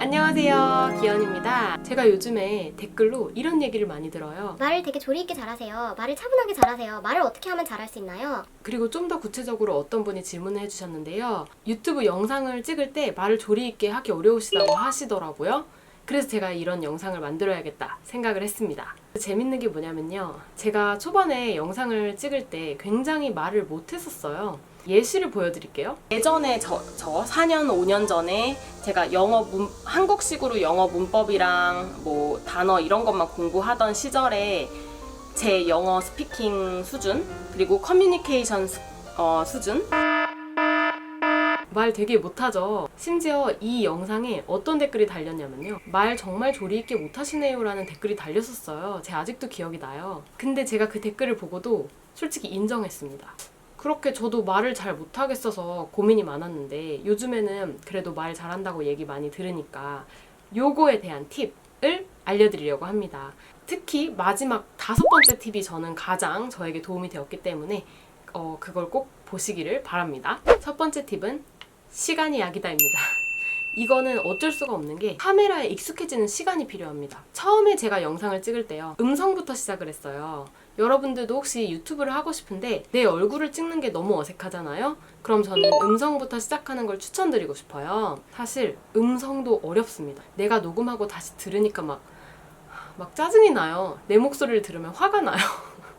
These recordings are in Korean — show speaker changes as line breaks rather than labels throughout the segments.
안녕하세요, 기현입니다. 제가 요즘에 댓글로 이런 얘기를 많이 들어요.
말을 되게 조리 있게 잘하세요. 말을 차분하게 잘하세요. 말을 어떻게 하면 잘할 수 있나요?
그리고 좀 더 구체적으로 어떤 분이 질문을 해주셨는데요. 유튜브 영상을 찍을 때 말을 조리 있게 하기 어려우시다고 하시더라고요. 그래서 제가 이런 영상을 만들어야겠다 생각을 했습니다. 재밌는 게 뭐냐면요. 제가 초반에 영상을 찍을 때 굉장히 말을 못했었어요. 예시를 보여드릴게요. 예전에 저 4년, 5년 전에 제가 한국식으로 영어 문법이랑 뭐 단어 이런 것만 공부하던 시절에 제 영어 스피킹 수준, 그리고 커뮤니케이션 수준? 말 되게 못하죠. 심지어 이 영상에 어떤 댓글이 달렸냐면요. 말 정말 조리 있게 못하시네요 라는 댓글이 달렸었어요. 제가 아직도 기억이 나요. 근데 제가 그 댓글을 보고도 솔직히 인정했습니다. 그렇게 저도 말을 잘 못하겠어서 고민이 많았는데 요즘에는 그래도 말 잘한다고 얘기 많이 들으니까 요거에 대한 팁을 알려드리려고 합니다. 특히 마지막 5번째 팁이 저는 가장 저에게 도움이 되었기 때문에 그걸 꼭 보시기를 바랍니다. 첫 번째 팁은 시간이 약이다입니다. 이거는 어쩔 수가 없는 게 카메라에 익숙해지는 시간이 필요합니다. 처음에 제가 영상을 찍을 때요. 음성부터 시작을 했어요. 여러분들도 혹시 유튜브를 하고 싶은데 내 얼굴을 찍는 게 너무 어색하잖아요? 그럼 저는 음성부터 시작하는 걸 추천드리고 싶어요. 사실 음성도 어렵습니다. 내가 녹음하고 다시 들으니까 막 짜증이 나요. 내 목소리를 들으면 화가 나요.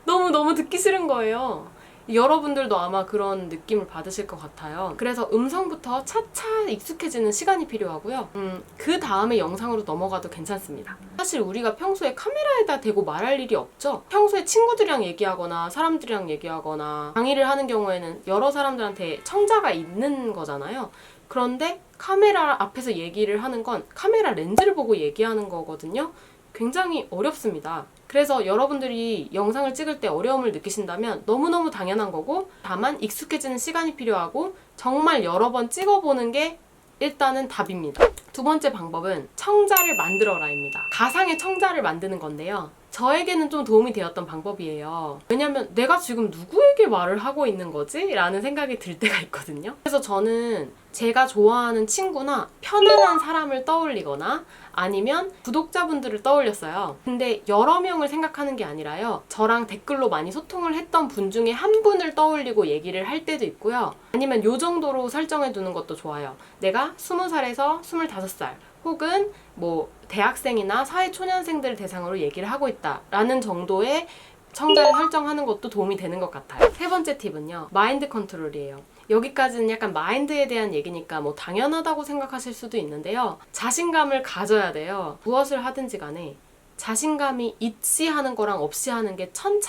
너무 듣기 싫은 거예요. 여러분들도 아마 그런 느낌을 받으실 것 같아요. 그래서 음성부터 차차 익숙해지는 시간이 필요하고요. 그 다음에 영상으로 넘어가도 괜찮습니다. 사실 우리가 평소에 카메라에다 대고 말할 일이 없죠. 평소에 친구들이랑 얘기하거나 사람들이랑 얘기하거나 강의를 하는 경우에는 여러 사람들한테 청자가 있는 거잖아요. 그런데 카메라 앞에서 얘기를 하는 건 카메라 렌즈를 보고 얘기하는 거거든요. 굉장히 어렵습니다. 그래서 여러분들이 영상을 찍을 때 어려움을 느끼신다면 너무너무 당연한 거고, 다만 익숙해지는 시간이 필요하고 정말 여러 번 찍어보는 게 일단은 답입니다. 두 번째 방법은 청자를 만들어라입니다. 가상의 청자를 만드는 건데요. 저에게는 좀 도움이 되었던 방법이에요. 왜냐면 내가 지금 누구에게 말을 하고 있는 거지? 라는 생각이 들 때가 있거든요. 그래서 저는 제가 좋아하는 친구나 편안한 사람을 떠올리거나 아니면 구독자분들을 떠올렸어요. 근데 여러 명을 생각하는 게 아니라요. 저랑 댓글로 많이 소통을 했던 분 중에 한 분을 떠올리고 얘기를 할 때도 있고요. 아니면 요 정도로 설정해 두는 것도 좋아요. 내가 20살에서 25살 혹은 뭐 대학생이나 사회초년생들 대상으로 얘기를 하고 있다라는 정도의 청자를 설정하는 것도 도움이 되는 것 같아요. 세 번째 팁은요. 마인드 컨트롤이에요. 여기까지는 약간 마인드에 대한 얘기니까 뭐 당연하다고 생각하실 수도 있는데요. 자신감을 가져야 돼요. 무엇을 하든지 간에 자신감이 있이 하는 거랑 없이 하는 게 천지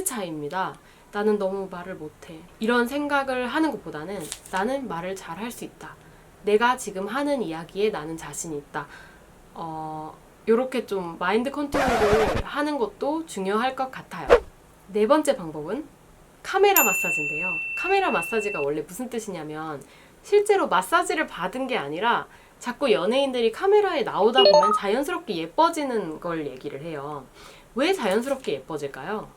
차이입니다. 나는 너무 말을 못해. 이런 생각을 하는 것보다는 나는 말을 잘 할 수 있다. 내가 지금 하는 이야기에 나는 자신이 있다. 이렇게 좀 마인드 컨트롤을 하는 것도 중요할 것 같아요. 네 번째 방법은 카메라 마사지인데요. 카메라 마사지가 원래 무슨 뜻이냐면 실제로 마사지를 받은 게 아니라 자꾸 연예인들이 카메라에 나오다 보면 자연스럽게 예뻐지는 걸 얘기를 해요. 왜 자연스럽게 예뻐질까요?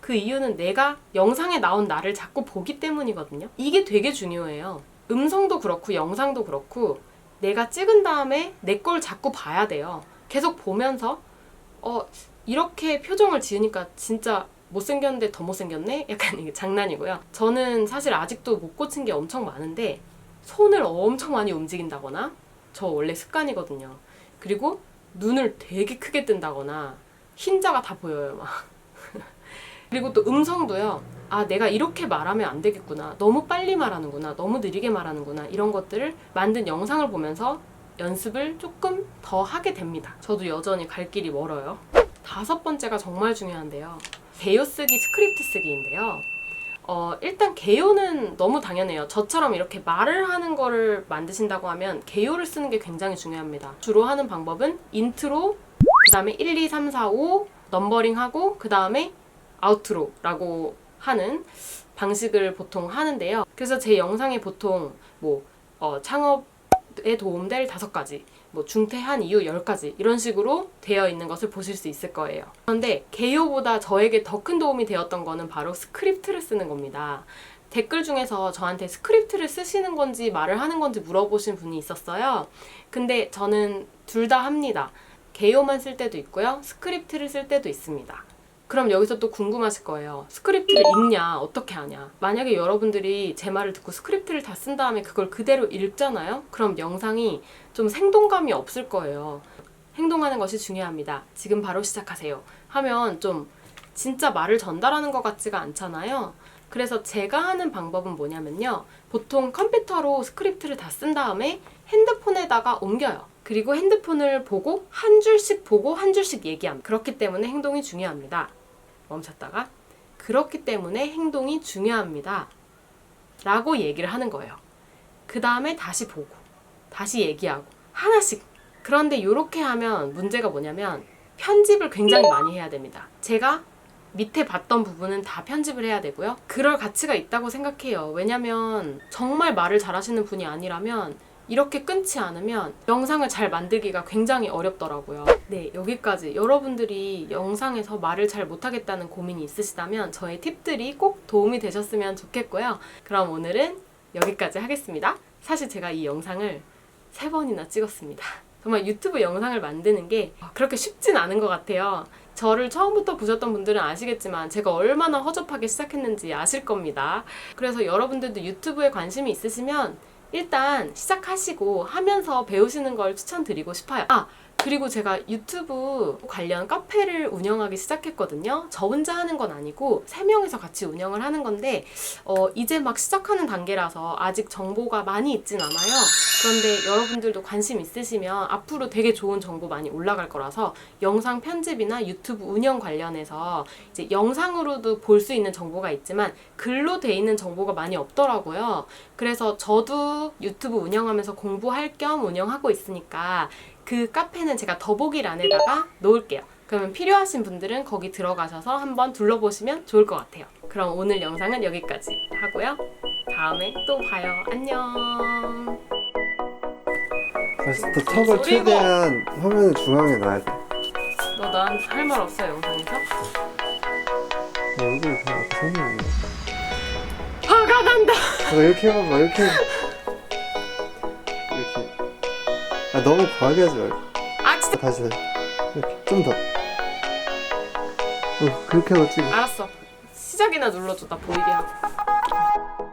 그 이유는 내가 영상에 나온 나를 자꾸 보기 때문이거든요. 이게 되게 중요해요. 음성도 그렇고 영상도 그렇고 내가 찍은 다음에 내 걸 자꾸 봐야 돼요. 계속 보면서 이렇게 표정을 지으니까 진짜 못생겼는데 더 못생겼네? 약간 이게 장난이고요. 저는 사실 아직도 못 고친 게 엄청 많은데 손을 엄청 많이 움직인다거나, 저 원래 습관이거든요. 그리고 눈을 되게 크게 뜬다거나 흰자가 다 보여요 막. 그리고 또 음성도요. 내가 이렇게 말하면 안 되겠구나. 너무 빨리 말하는구나. 너무 느리게 말하는구나. 이런 것들을 만든 영상을 보면서 연습을 조금 더 하게 됩니다. 저도 여전히 갈 길이 멀어요. 5번째가 정말 중요한데요. 개요 쓰기, 스크립트 쓰기인데요. 일단 개요는 너무 당연해요. 저처럼 이렇게 말을 하는 거를 만드신다고 하면 개요를 쓰는 게 굉장히 중요합니다. 주로 하는 방법은 인트로, 그 다음에 1, 2, 3, 4, 5 넘버링하고 그 다음에 아우트로라고 하는 방식을 보통 하는데요. 그래서 제 영상에 보통 창업에 도움될 5가지, 중퇴한 이유 10가지 이런 식으로 되어 있는 것을 보실 수 있을 거예요. 그런데 개요보다 저에게 더 큰 도움이 되었던 거는 바로 스크립트를 쓰는 겁니다. 댓글 중에서 저한테 스크립트를 쓰시는 건지 말을 하는 건지 물어보신 분이 있었어요. 근데 저는 둘 다 합니다. 개요만 쓸 때도 있고요. 스크립트를 쓸 때도 있습니다. 그럼 여기서 또 궁금하실 거예요. 스크립트를 읽냐? 어떻게 하냐? 만약에 여러분들이 제 말을 듣고 스크립트를 다 쓴 다음에 그걸 그대로 읽잖아요? 그럼 영상이 좀 생동감이 없을 거예요. 행동하는 것이 중요합니다. 지금 바로 시작하세요. 하면 좀 진짜 말을 전달하는 것 같지가 않잖아요. 그래서 제가 하는 방법은 뭐냐면요. 보통 컴퓨터로 스크립트를 다 쓴 다음에 핸드폰에다가 옮겨요. 그리고 핸드폰을 보고 한 줄씩 얘기합니다. 그렇기 때문에 행동이 중요합니다. 멈췄다가 그렇기 때문에 행동이 중요합니다. 라고 얘기를 하는 거예요. 그 다음에 다시 보고 다시 얘기하고 하나씩. 그런데 이렇게 하면 문제가 뭐냐면 편집을 굉장히 많이 해야 됩니다. 제가 밑에 봤던 부분은 다 편집을 해야 되고요. 그럴 가치가 있다고 생각해요. 왜냐면 정말 말을 잘하시는 분이 아니라면 이렇게 끊지 않으면 영상을 잘 만들기가 굉장히 어렵더라고요. 네, 여기까지. 여러분들이 영상에서 말을 잘 못하겠다는 고민이 있으시다면 저의 팁들이 꼭 도움이 되셨으면 좋겠고요. 그럼 오늘은 여기까지 하겠습니다. 사실 제가 이 영상을 3번이나 찍었습니다. 정말 유튜브 영상을 만드는 게 그렇게 쉽진 않은 것 같아요. 저를 처음부터 보셨던 분들은 아시겠지만 제가 얼마나 허접하게 시작했는지 아실 겁니다. 그래서 여러분들도 유튜브에 관심이 있으시면 일단 시작하시고 하면서 배우시는 걸 추천드리고 싶어요. 그리고 제가 유튜브 관련 카페를 운영하기 시작했거든요. 저 혼자 하는 건 아니고 3명이서 같이 운영을 하는 건데 이제 막 시작하는 단계라서 아직 정보가 많이 있진 않아요. 그런데 여러분들도 관심 있으시면 앞으로 되게 좋은 정보 많이 올라갈 거라서 영상 편집이나 유튜브 운영 관련해서 이제 영상으로도 볼 수 있는 정보가 있지만 글로 돼 있는 정보가 많이 없더라고요. 그래서 저도 유튜브 운영하면서 공부할 겸 운영하고 있으니까 그 카페는 제가 더보기란에다가 놓을게요. 그러면 필요하신 분들은 거기 들어가셔서 한번 둘러보시면 좋을 것 같아요. 그럼 오늘 영상은 여기까지 하고요. 다음에 또 봐요. 안녕.
다시 또 턱을 최대한 화면 중앙에 놔야 돼.
너 나한테 할 말 없어 영상에서?
얼굴이 다 이렇게 생겼네.
화가 난다.
이렇게 해봐봐. 이렇게. 너무 과하게 하지 말고.
진짜.
다시. 이렇게. 좀 더. 그렇게 하고 찍어.
알았어. 시작이나 눌러줘. 나 보이게 하고.